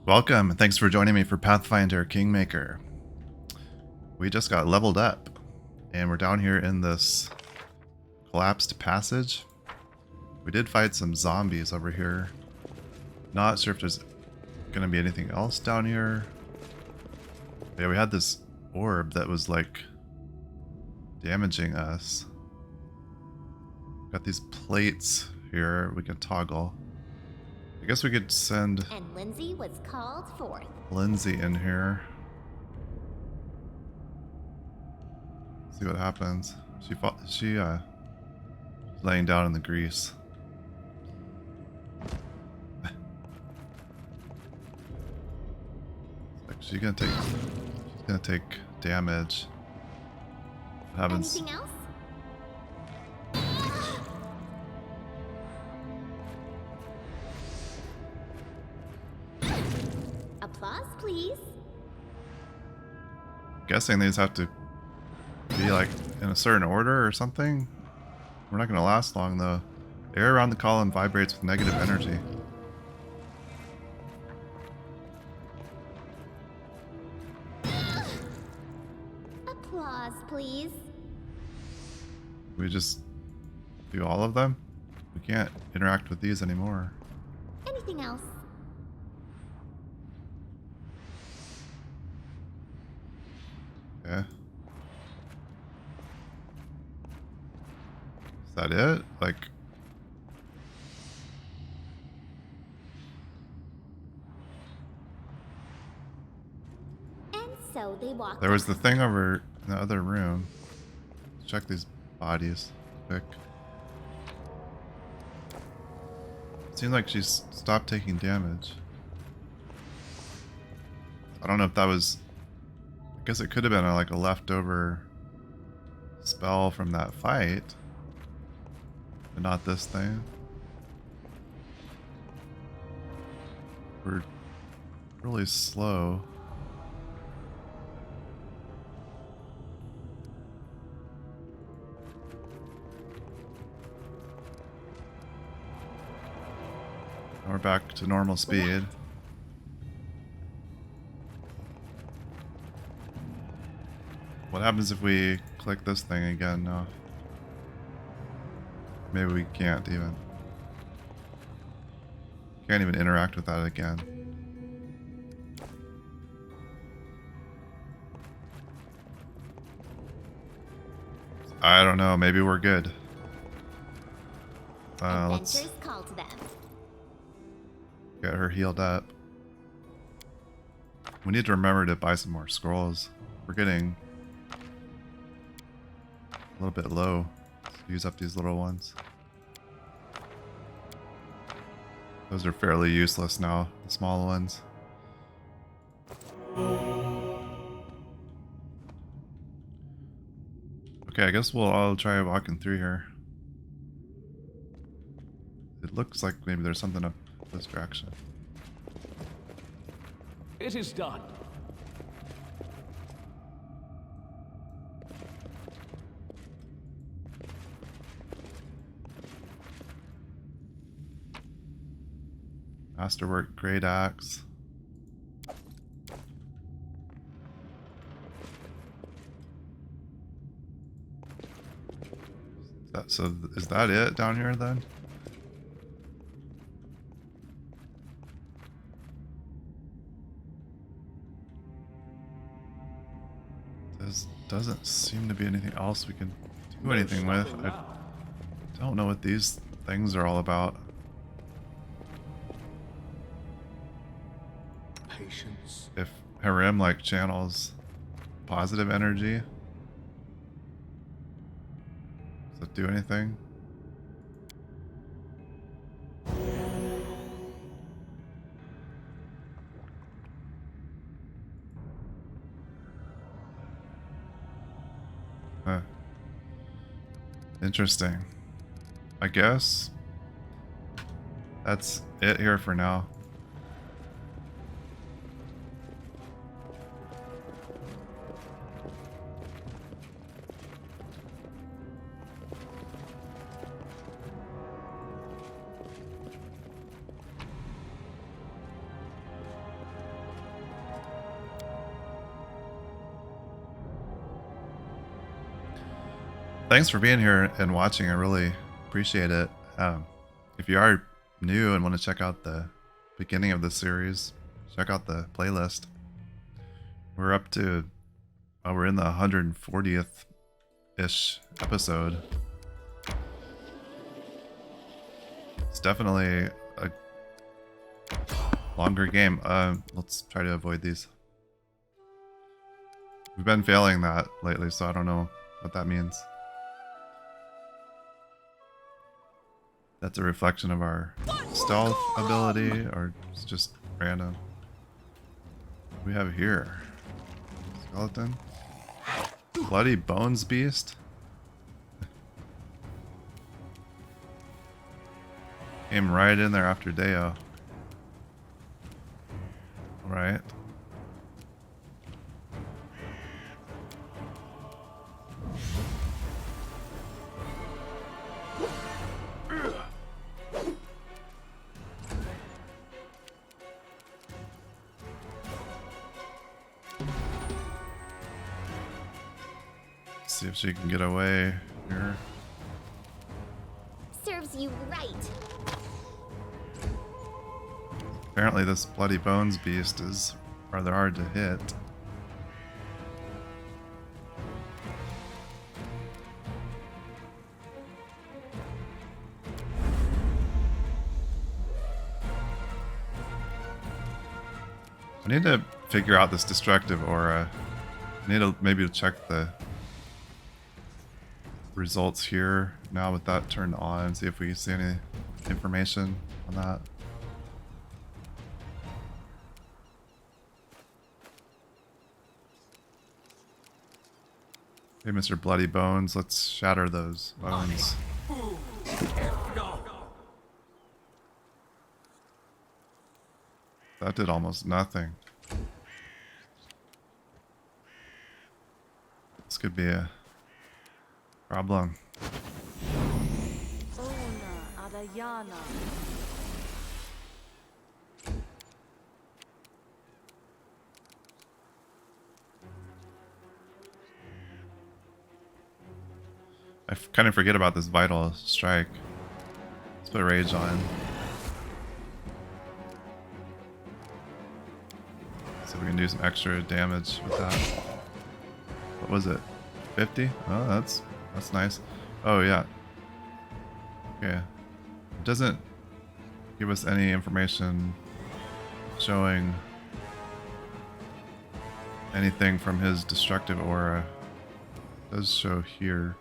Welcome, and thanks for joining me for Pathfinder Kingmaker. We just got leveled up, and we're down here in this collapsed passage. We did fight some zombies over here. Not sure if there's going to be anything else down here. Yeah, we had this orb that was like damaging us. Got these plates here we can toggle. I guess we could send And Lindsay was called forth. Lindsay in here. See what happens. She's laying down in the grease. Like she's gonna take damage. What happens? Anything else? Applause, please. Guessing these have to be like in a certain order or something. We're not gonna last long though. The air around the column vibrates with negative energy. Applause, please. We just do all of them? We can't interact with these anymore. Anything else? Okay. Is that it? Like... And so they walked. There was the thing over in the other room. Let's check these bodies quick. Seemed like she's stopped taking damage. I don't know if that was... I guess it could have been like a leftover spell from that fight. But not this thing. We're really slow. We're back to normal speed. What happens if we click this thing again? No. Maybe we can't even. Can't even interact with that again. I don't know. Maybe we're good. Let's Adventures call to them. get her healed up. We need to remember to buy some more scrolls. We're getting a little bit low. Let's use up these little ones. Those are fairly useless now, the small ones. Okay, I guess I'll try walking through here. It looks like maybe there's something up this direction. It is done. Masterwork Great Axe. So is that it down here then? Doesn't seem to be anything else we can do anything with. I don't know what these things are all about. Patience. If Harem like channels positive energy, does it do anything? Huh. Interesting. I guess that's it here for now. thanks for being here and watching. I really appreciate it. If you are new and want to check out the beginning of the series, check out the playlist. We're up to, we're in the 140th-ish episode. It's definitely a longer game. Let's try to avoid these. We've been failing that lately, so I don't know what that means. That's a reflection of our stealth ability, or it's just random. What do we have here? Skeleton? Bloody Bones Beast? Came right in there after Deo. Alright. See if she can get away here. Serves you right. Apparently this Bloody Bones Beast is rather hard to hit. I need to figure out this destructive aura. I need to maybe check the results here now with that turned on and see if we see any information on that. Hey, Mr. Bloody Bones, let's shatter those bones. That did almost nothing. This could be a problem. I kind of forget about this vital strike. Let's put rage on. See if we can do some extra damage with that. What was it? 50? Oh, that's nice. Oh yeah. Okay. It doesn't give us any information showing anything from his destructive aura. It does show here.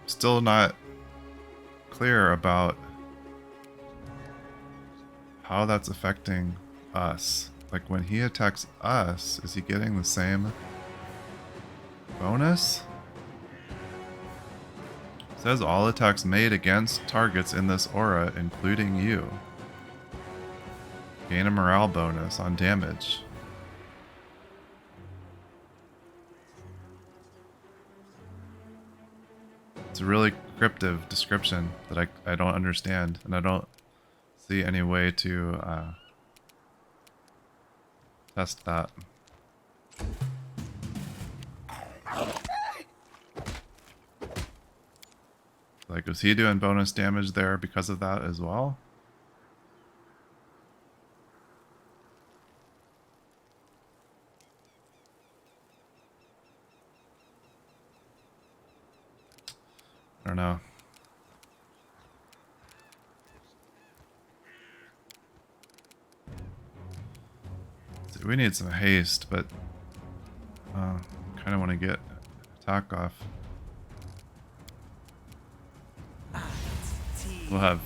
Still not clear about how that's affecting us. Like when he attacks us, is he getting the same bonus? It says all attacks made against targets in this aura, including you, gain a morale bonus on damage. It's a really cryptic description that I don't understand, and I don't see any way to test that. Like, was he doing bonus damage there because of that as well? I don't know. So we need some haste, but kind of want to get attack off. We'll have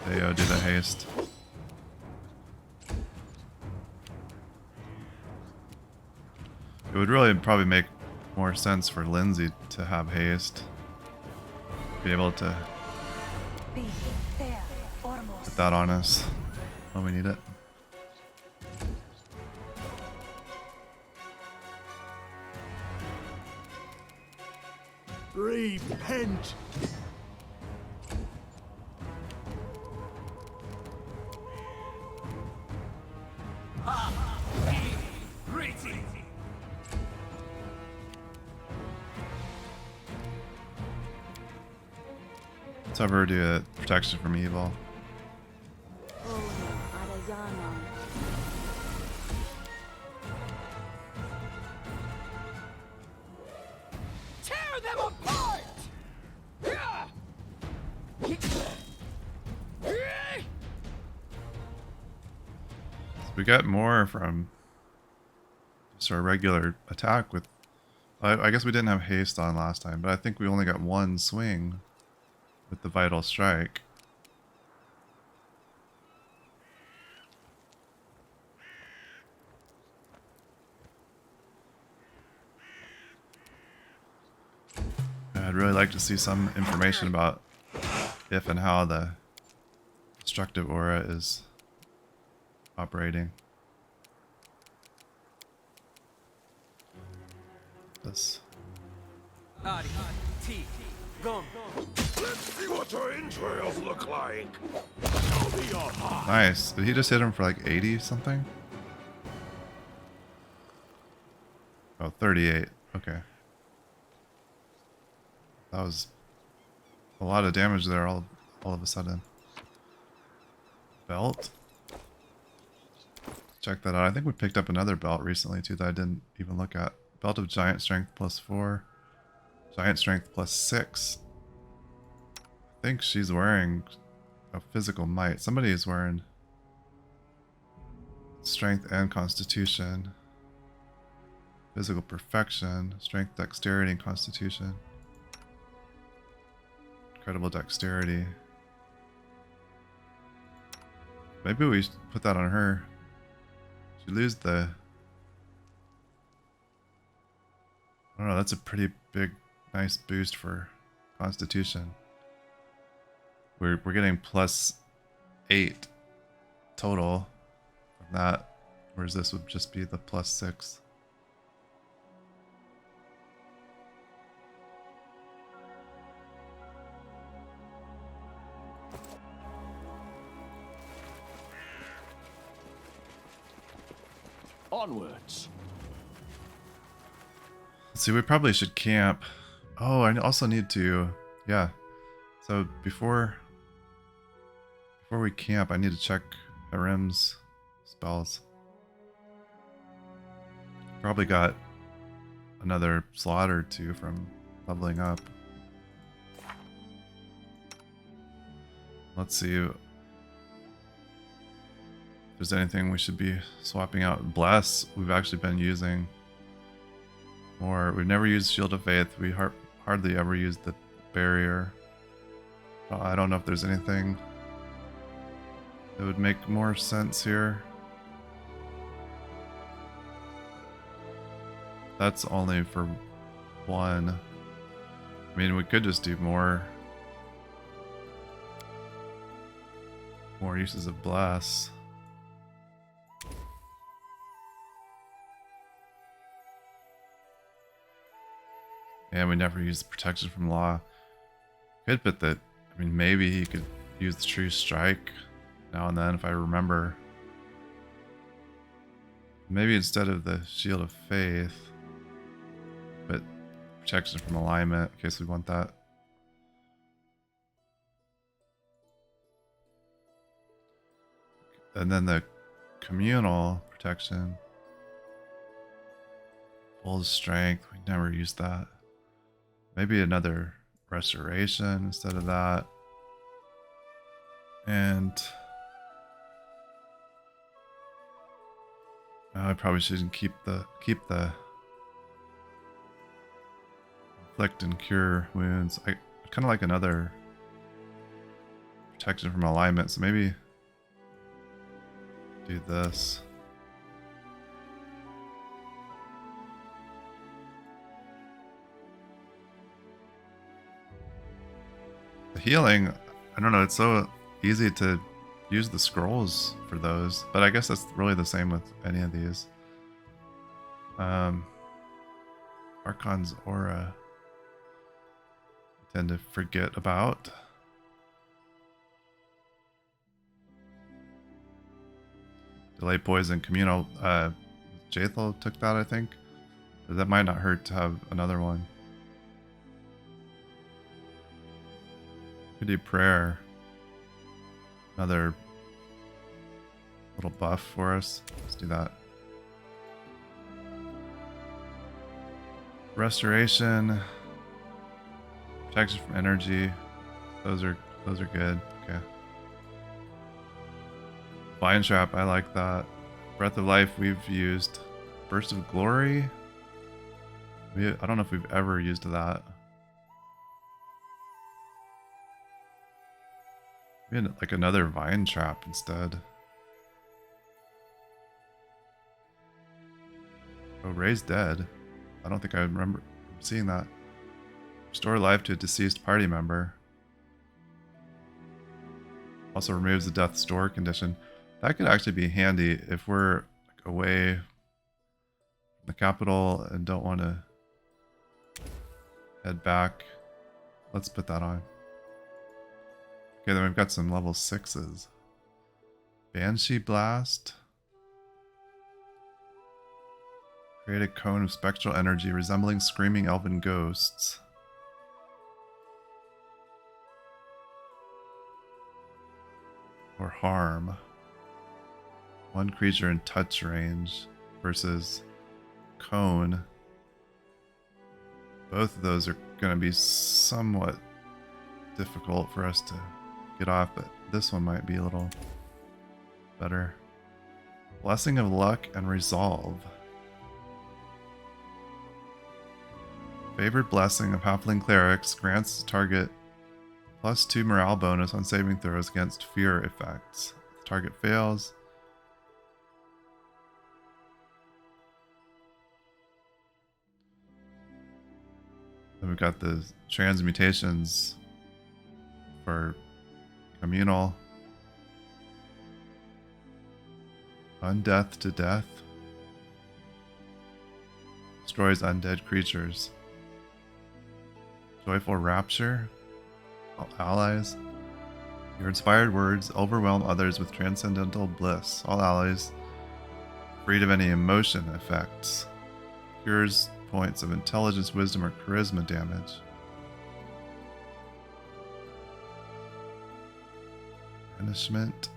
Deo do the haste. It would really probably make more sense for Lindsay to have haste. Be able to put that on us when we need it. Repent! Let's have her do a protection from evil. Tear them apart! So we got more from just our regular attack with... I guess we didn't have haste on last time, but I think we only got one swing with the Vital Strike. I'd really like to see some information about if and how the destructive aura is operating. This. Let's see what your entrails look like. Show me your heart. Nice. Did he just hit him for like 80 something? Oh, 38. Okay. That was a lot of damage there all of a sudden. Belt. Check that out. I think we picked up another belt recently too that I didn't even look at. Belt of Giant Strength +4. Giant Strength +6. I think she's wearing a Physical Might. Somebody is wearing Strength and Constitution. Physical Perfection. Strength, Dexterity, and Constitution. Incredible Dexterity. Maybe we should put that on her. She lose the... I don't know, that's a pretty big, nice boost for Constitution. We're getting +8 total from that, whereas this would just be the +6. Onwards. See, we probably should camp. Oh, I also need to... Yeah. So before we camp, I need to check Harem's spells. Probably got another slot or two from leveling up. Let's see if there's anything we should be swapping out. Bless, we've actually been using more. We've never used Shield of Faith. We hardly ever used the barrier. I don't know if there's anything that would make more sense here. That's only for one. I mean, we could just do more uses of Bless. And we never used protection from law. Could put that. I mean, maybe he could use the True Strike now and then if I remember. Maybe instead of the Shield of Faith, but protection from alignment in case we want that. And then the communal protection. Full strength. We never used that. Maybe another restoration instead of that. And I probably shouldn't keep the inflict and cure wounds. I kind of like another protection from alignment, so maybe do this. The healing, I don't know, it's so easy to use the scrolls for those, but I guess that's really the same with any of these. Archon's Aura, I tend to forget about. Delay poison, communal. Jathel took that, I think. But that might not hurt to have another one. Could do prayer. Another little buff for us. Let's do that. Restoration. Protection from energy. Those are good. Okay. Vine Trap, I like that. Breath of Life we've used. Burst of Glory. I don't know if we've ever used that. We had like another Vine Trap instead. Oh, Raise Dead. I don't think I remember seeing that. Restore life to a deceased party member. Also removes the death store condition. That could actually be handy if we're like away from the capital and don't want to head back. Let's put that on. Okay, then we've got some level 6s. Banshee Blast. Create a cone of spectral energy resembling screaming elven ghosts. Or harm. One creature in touch range versus cone. Both of those are going to be somewhat difficult for us to get off, but this one might be a little better. Blessing of Luck and Resolve. Favored Blessing of Halfling Clerics grants target +2 morale bonus on saving throws against fear effects. If the target fails. Then we've got the transmutations for communal. Undeath to Death. Destroys undead creatures. Joyful Rapture. All allies. Your inspired words overwhelm others with transcendental bliss. All allies freed of any emotion effects. Cures points of intelligence, wisdom, or charisma damage. Banishment.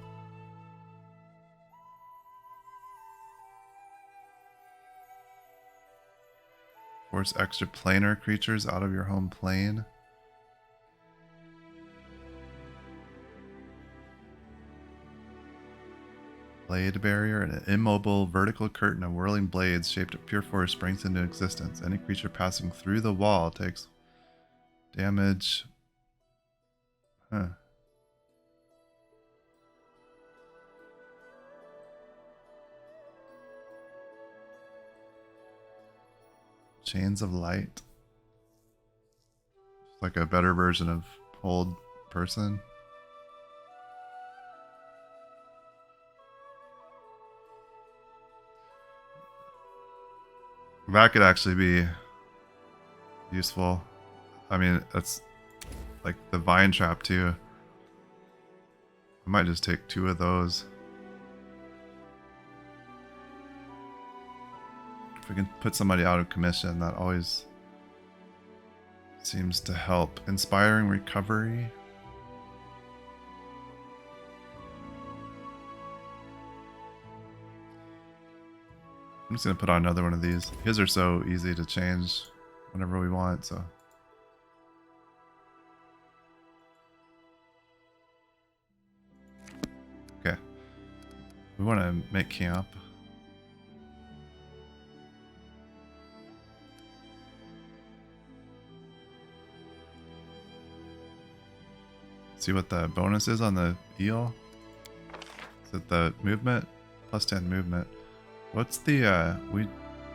Force extra planar creatures out of your home plane. Blade barrier, an immobile vertical curtain of whirling blades shaped of pure force springs into existence. Any creature passing through the wall takes damage. Huh. Chains of Light. Like a better version of Hold Person. That could actually be useful. I mean, that's like the Vine Trap too. I might just take 2 of those. If we can put somebody out of commission, that always seems to help. Inspiring Recovery. I'm just going to put on another one of these. His are so easy to change whenever we want, so. Okay. We want to make camp. See what the bonus is on the eel? Is it the movement? +10 movement. What's the, we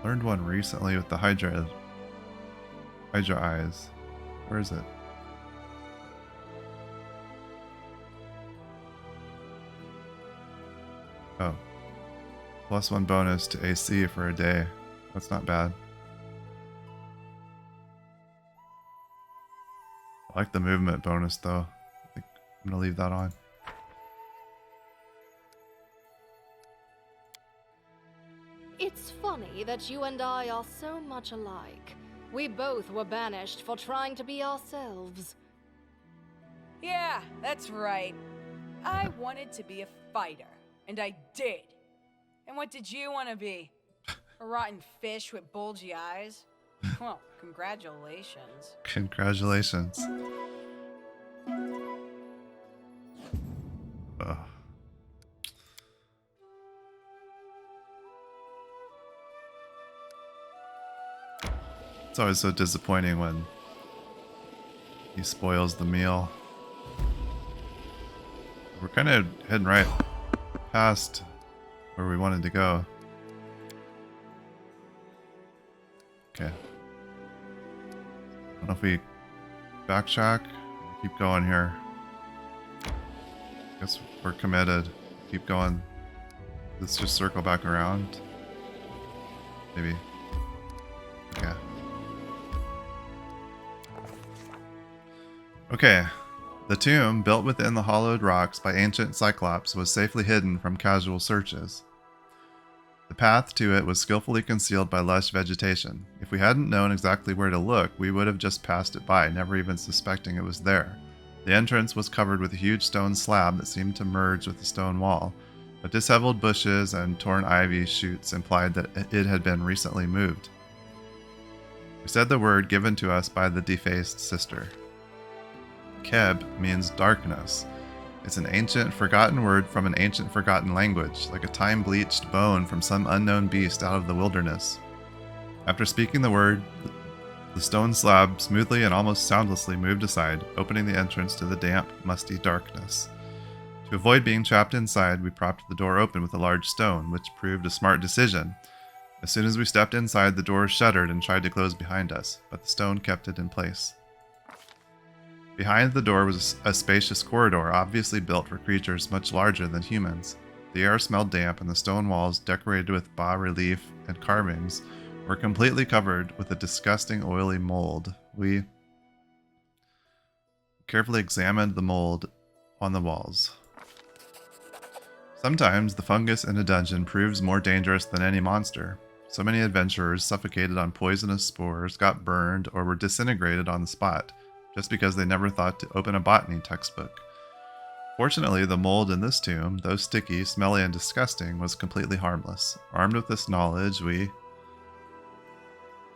learned one recently with the Hydra eyes. Where is it? Oh. +1 bonus to AC for a day. That's not bad. I like the movement bonus though. I think I'm gonna leave that on. It's funny that you and I are so much alike. We both were banished for trying to be ourselves. Yeah, that's right. I wanted to be a fighter, and I did. And what did you want to be? A rotten fish with bulgy eyes? Well, congratulations. Congratulations. Ugh. It's always so disappointing when he spoils the meal. We're kind of heading right past where we wanted to go. Okay. I don't know if we backtrack or keep going here. Guess we're committed. Keep going. Let's just circle back around. Maybe. Okay. Okay. The tomb, built within the hollowed rocks by ancient Cyclops, was safely hidden from casual searches. The path to it was skillfully concealed by lush vegetation. If we hadn't known exactly where to look, we would have just passed it by, never even suspecting it was there. The entrance was covered with a huge stone slab that seemed to merge with the stone wall, but disheveled bushes and torn ivy shoots implied that it had been recently moved. We said the word given to us by the defaced sister. Keb means darkness. It's an ancient, forgotten word from an ancient, forgotten language, like a time-bleached bone from some unknown beast out of the wilderness. After speaking the word, the stone slab smoothly and almost soundlessly moved aside, opening the entrance to the damp, musty darkness. To avoid being trapped inside, we propped the door open with a large stone, which proved a smart decision. As soon as we stepped inside, the door shuddered and tried to close behind us, but the stone kept it in place. Behind the door was a spacious corridor, obviously built for creatures much larger than humans. The air smelled damp, and the stone walls, decorated with bas-relief and carvings, were completely covered with a disgusting oily mold. We carefully examined the mold on the walls. Sometimes the fungus in a dungeon proves more dangerous than any monster. So many adventurers suffocated on poisonous spores, got burned, or were disintegrated on the spot, just because they never thought to open a botany textbook. Fortunately, the mold in this tomb, though sticky, smelly, and disgusting, was completely harmless. Armed with this knowledge, we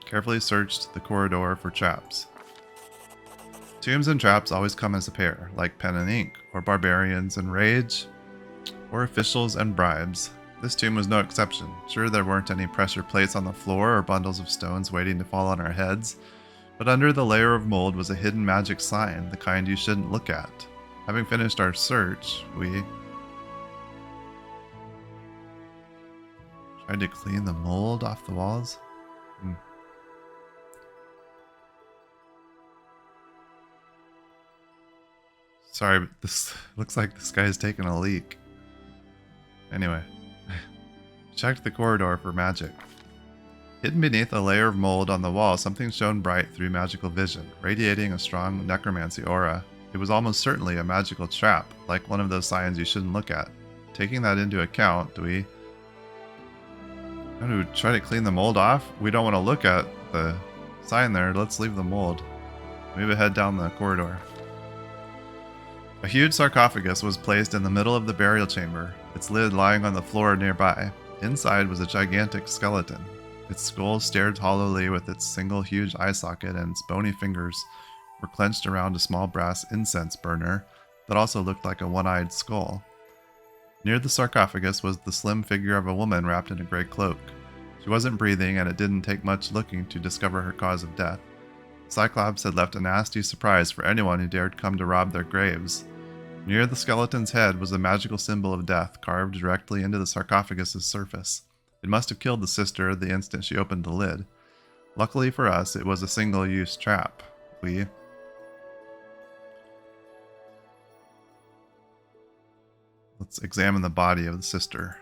carefully searched the corridor for traps. Tombs and traps always come as a pair, like pen and ink, or barbarians and rage, or officials and bribes. This tomb was no exception. Sure, there weren't any pressure plates on the floor or bundles of stones waiting to fall on our heads, but under the layer of mold was a hidden magic sign, the kind you shouldn't look at. Having finished our search, we tried to clean the mold off the walls. Sorry, but this looks like this guy's taking a leak. Anyway, checked the corridor for magic. Hidden beneath a layer of mold on the wall, something shone bright through magical vision, radiating a strong necromancy aura. It was almost certainly a magical trap, like one of those signs you shouldn't look at. Taking that into account, do we try to clean the mold off? We don't want to look at the sign there. Let's leave the mold. Move ahead down the corridor. A huge sarcophagus was placed in the middle of the burial chamber, its lid lying on the floor nearby. Inside was a gigantic skeleton. Its skull stared hollowly with its single huge eye socket, and its bony fingers were clenched around a small brass incense burner that also looked like a one-eyed skull. Near the sarcophagus was the slim figure of a woman wrapped in a gray cloak. She wasn't breathing, and it didn't take much looking to discover her cause of death. Cyclops had left a nasty surprise for anyone who dared come to rob their graves. Near the skeleton's head was a magical symbol of death carved directly into the sarcophagus's surface. It must have killed the sister the instant she opened the lid. Luckily for us, it was a single-use trap. Let's examine the body of the sister.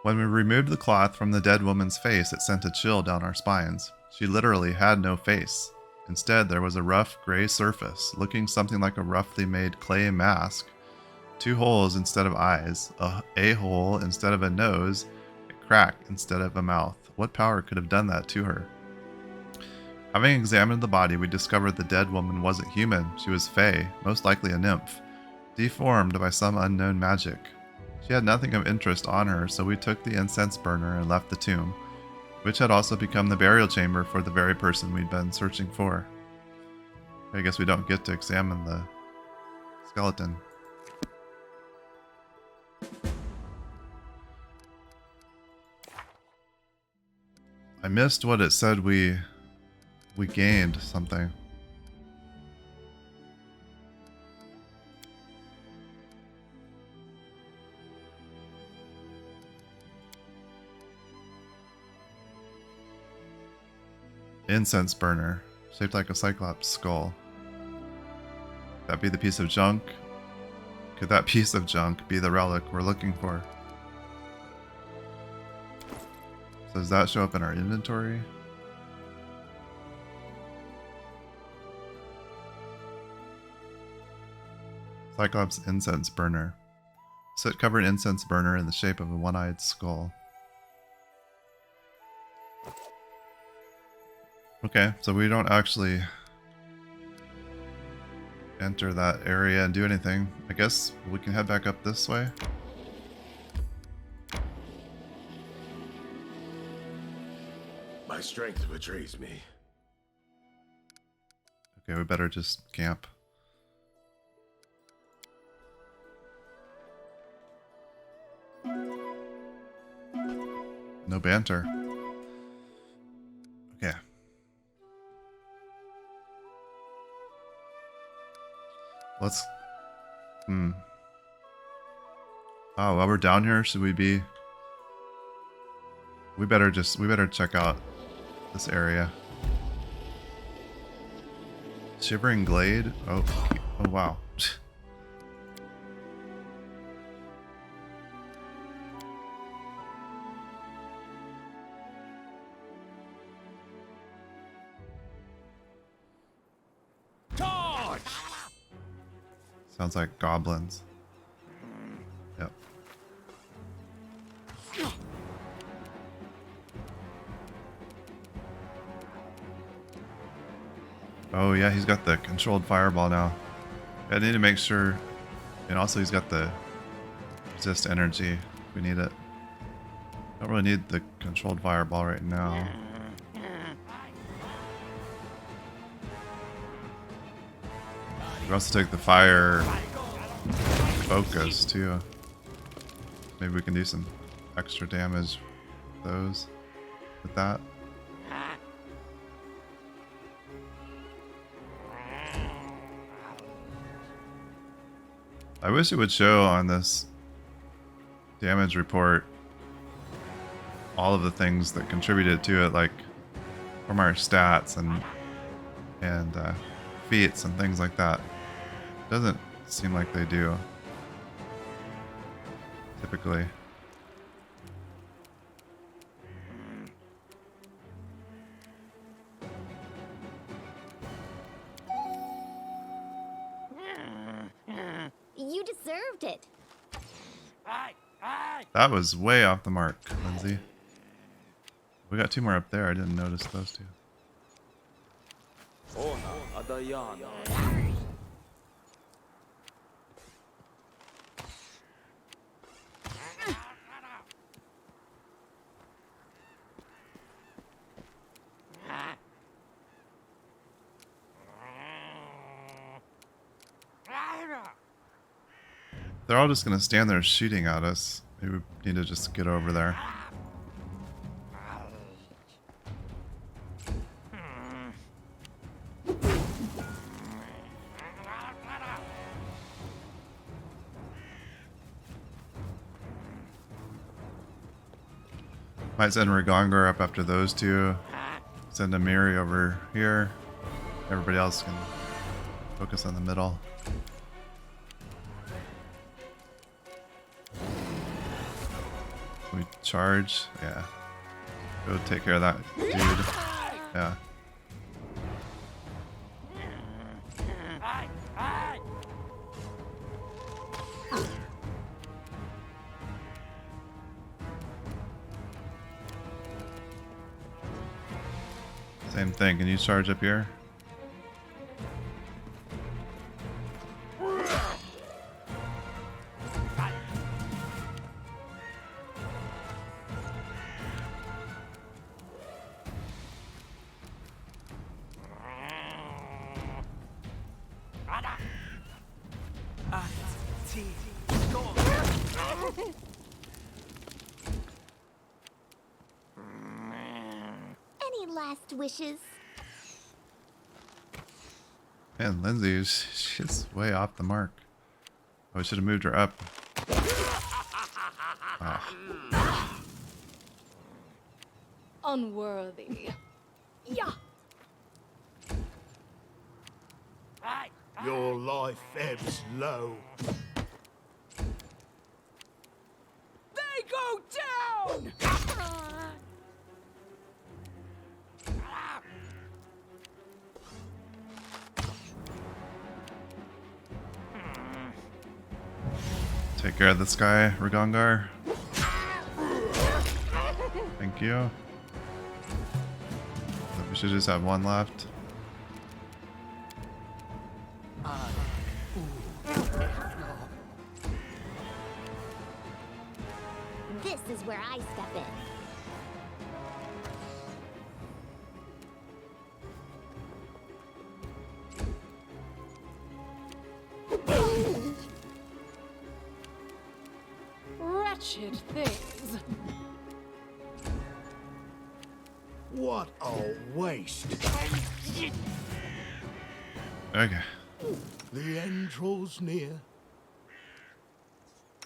When we removed the cloth from the dead woman's face, it sent a chill down our spines. She literally had no face. Instead, there was a rough gray surface, looking something like a roughly made clay mask. 2 holes instead of eyes, a hole instead of a nose, a crack instead of a mouth. What power could have done that to her? Having examined the body, we discovered the dead woman wasn't human. She was fey, most likely a nymph, deformed by some unknown magic. She had nothing of interest on her, so we took the incense burner and left the tomb, which had also become the burial chamber for the very person we'd been searching for. I guess we don't get to examine the skeleton. I missed what it said we gained something. Incense burner, shaped like a cyclops skull. Could that be the piece of junk? Could that piece of junk be the relic we're looking for? So does that show up in our inventory? Cyclops incense burner. Soot-covered incense burner in the shape of a one-eyed skull. Okay, so we don't actually enter that area and do anything. I guess we can head back up this way. My strength betrays me. Okay, we better just camp. No banter. Okay. Let's... Oh, while we're down here, should we be... We better check out this area. Shivering Glade? Oh wow. Sounds like goblins. Yep. Oh yeah, he's got the controlled fireball now. I need to make sure, and also he's got the resist energy. We need it. Don't really need the controlled fireball right now. We also take the fire focus too. Maybe we can do some extra damage with those with that. I wish it would show on this damage report all of the things that contributed to it, like from our stats and feats and things like that. Doesn't seem like they do typically. You deserved it. That was way off the mark, Lindsay. We got two more up there. I didn't notice those two. They're all just gonna stand there shooting at us. Maybe we need to just get over there. Might send Rigongar up after those two. Send Amiri over here. Everybody else can focus on the middle. Can we charge? Yeah. Go take care of that dude. Yeah. Same thing. Can you charge up here? Any last wishes? Man, Lindsay, she's way off the mark. Oh, we should have moved her up. Ah. Unworthy. Yeah. Your life ebbs low. They go down! Take care of this guy, Ragongar. Thank you. We should just have one left. This is where I step in. Wretched things. What a waste. Okay. The end draws near.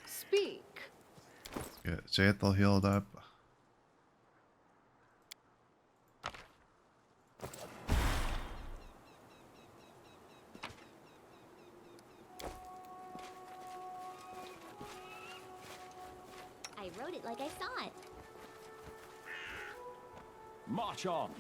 Speak. Get Jaethal healed up. I wrote it like I saw it. March on.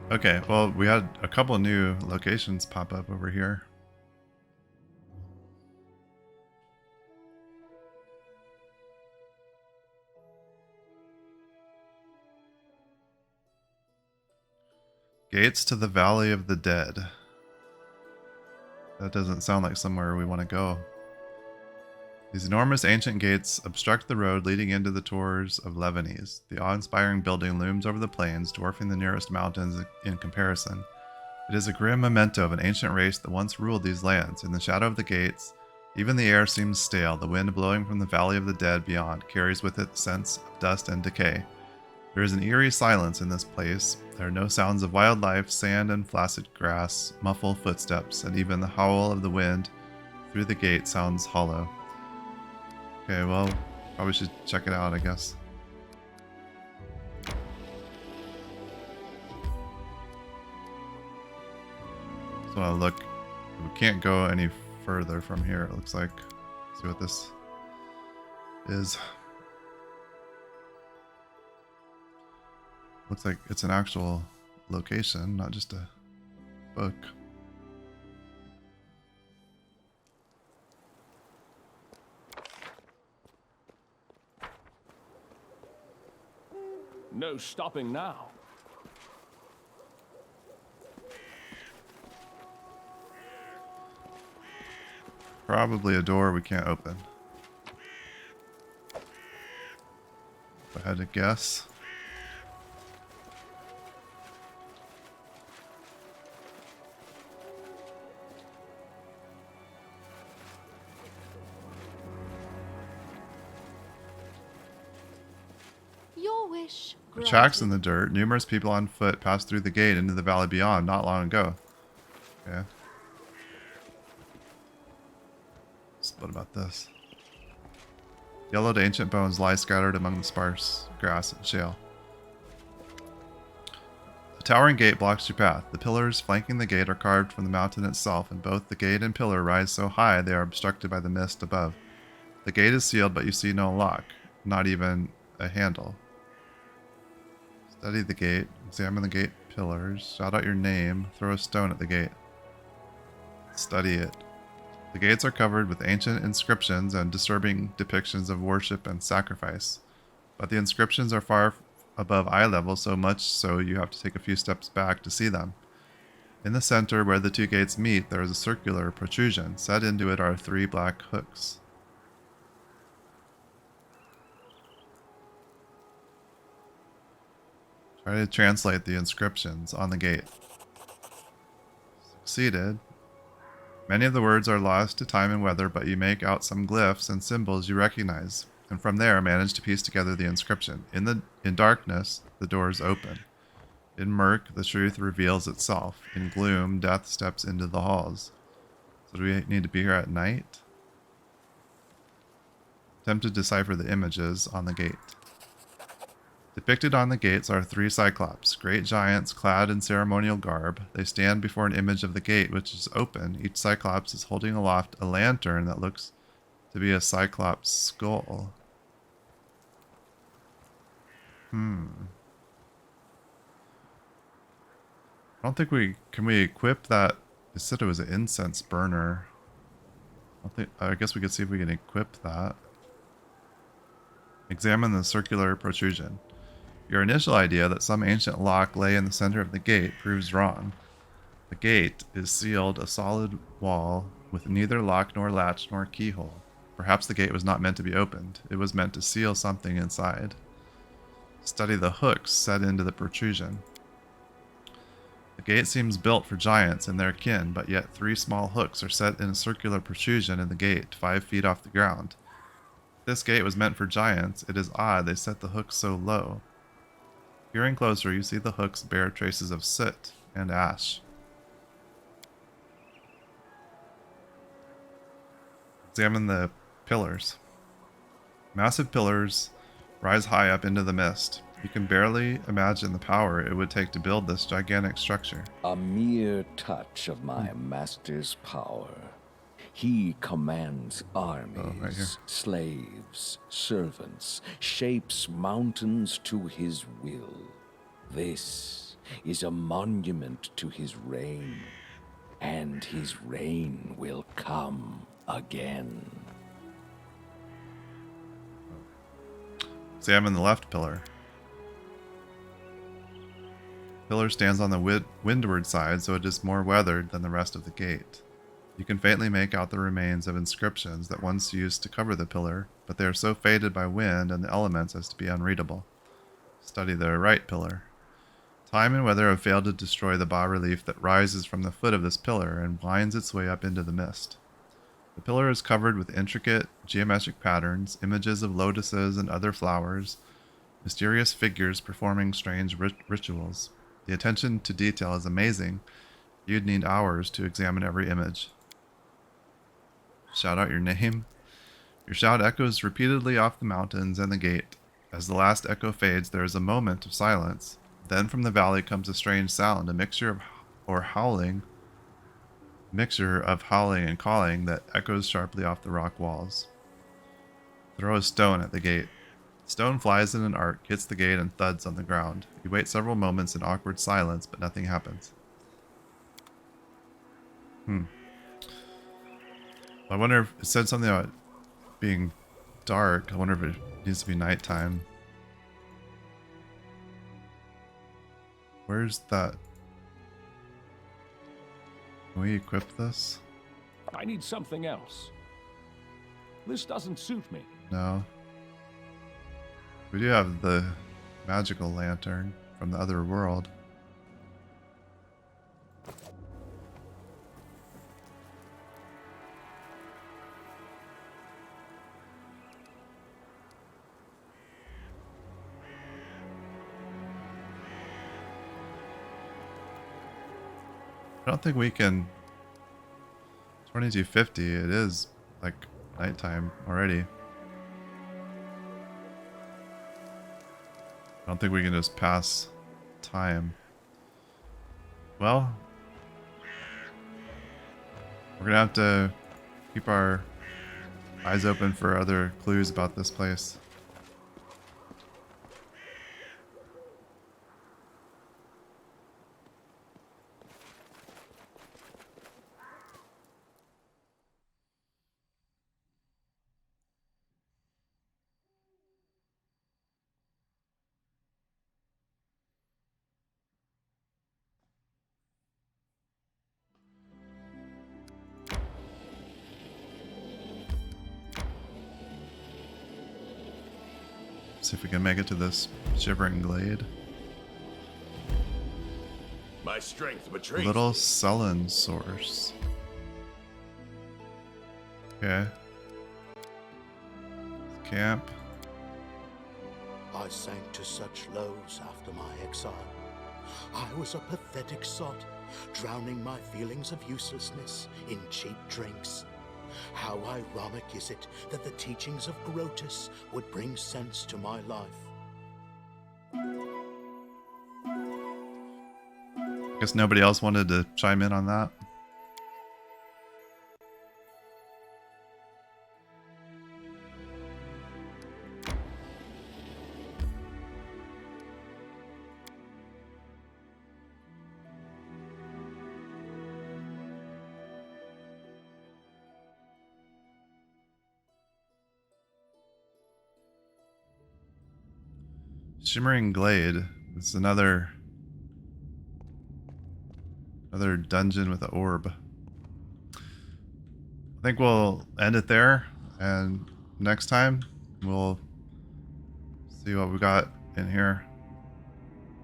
Okay, well, we had a couple new locations pop up over here. Gates to the Valley of the Dead. That doesn't sound like somewhere we want to go. These enormous ancient gates obstruct the road leading into the Tors of Lebanese. The awe-inspiring building looms over the plains, dwarfing the nearest mountains in comparison. It is a grim memento of an ancient race that once ruled these lands. In the shadow of the gates, even the air seems stale. The wind blowing from the Valley of the Dead beyond carries with it the sense of dust and decay. There is an eerie silence in this place. There are no sounds of wildlife. Sand and flaccid grass muffle footsteps, and even the howl of the wind through the gate sounds hollow. Okay, well, probably should check it out, I guess. Just want to look. We can't go any further from here, it looks like. See what this is. Looks like it's an actual location, not just a book. No stopping now. Probably a door we can't open. If I had to guess. Your wish. The tracks in the dirt. Numerous people on foot passed through the gate into the valley beyond not long ago. Okay. What about this? Yellowed ancient bones lie scattered among the sparse grass and shale. A towering gate blocks your path. The pillars flanking the gate are carved from the mountain itself, and both the gate and pillar rise so high they are obstructed by the mist above. The gate is sealed, but you see no lock, not even a handle. Study the gate, examine the gate pillars, shout out your name, throw a stone at the gate. Study it. The gates are covered with ancient inscriptions and disturbing depictions of worship and sacrifice. But the inscriptions are far above eye level, so much so you have to take a few steps back to see them. In the center where the two gates meet, there is a circular protrusion. Set into it are 3 black hooks. Try to translate the inscriptions on the gate. Succeeded. Many of the words are lost to time and weather, but you make out some glyphs and symbols you recognize, and from there manage to piece together the inscription. In darkness, the doors open. In murk, the truth reveals itself. In gloom, death steps into the halls. So do we need to be here at night? Attempt to decipher the images on the gate. Depicted on the gates are 3 cyclops, great giants clad in ceremonial garb. They stand before an image of the gate, which is open. Each cyclops is holding aloft a lantern that looks to be a cyclops skull. I don't think can we equip that? It said it was an incense burner. I guess we could see if we can equip that. Examine the circular protrusion. Your initial idea that some ancient lock lay in the center of the gate proves wrong. The gate is sealed, a solid wall with neither lock nor latch nor keyhole. Perhaps the gate was not meant to be opened. It was meant to seal something inside. Study the hooks set into the protrusion. The gate seems built for giants and their kin, but yet 3 small hooks are set in a circular protrusion in the gate, 5 feet off the ground. If this gate was meant for giants, it is odd they set the hooks so low. Peering closer, you see the hooks bear traces of soot and ash. Examine the pillars. Massive pillars rise high up into the mist. You can barely imagine the power it would take to build this gigantic structure. A mere touch of my master's power. He commands armies, right here. slaves, servants, shapes mountains to his will. This is a monument to his reign, and his reign will come again. Examine the left pillar. Pillar stands on the windward side, so it is more weathered than the rest of the gate. You can faintly make out the remains of inscriptions that once used to cover the pillar, but they are so faded by wind and the elements as to be unreadable. Study the right pillar. Time and weather have failed to destroy the bas-relief that rises from the foot of this pillar and winds its way up into the mist. The pillar is covered with intricate geometric patterns, images of lotuses and other flowers, mysterious figures performing strange rituals. The attention to detail is amazing. You'd need hours to examine every image. Shout out your name. Your shout echoes repeatedly off the mountains and the gate. As the last echo fades, there is a moment of silence. Then from the valley comes a strange sound, a mixture of howling and calling that echoes sharply off the rock walls. Throw a stone at the gate. Stone flies in an arc, hits the gate, and thuds on the ground. You wait several moments in awkward silence, but nothing happens. I wonder if it said something about being dark. I wonder if it needs to be nighttime. Where's that? Can we equip this? I need something else. This doesn't suit me. No. We do have the magical lantern from the other world. I don't think we can. 2250, it is like nighttime already. I don't think we can just pass time. Well, we're gonna have to keep our eyes open for other clues about this place. See if we can make it to this Shivering Glade. My strength betrays Little me. sullen source. Okay. Camp. I sank to such lows after my exile. I was a pathetic sot, drowning my feelings of uselessness in cheap drinks. How ironic is it that the teachings of Grotus would bring sense to my life. Guess nobody else wanted to chime in on that. Shimmering Glade. It's another dungeon with an orb. I think we'll end it there, and next time we'll see what we got in here.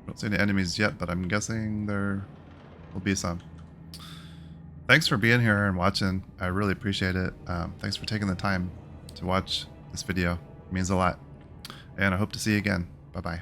Don't see any enemies yet, but I'm guessing there will be some. Thanks for being here and watching. I really appreciate it. Thanks for taking the time to watch this video. It means a lot. And I hope to see you again. Bye-bye.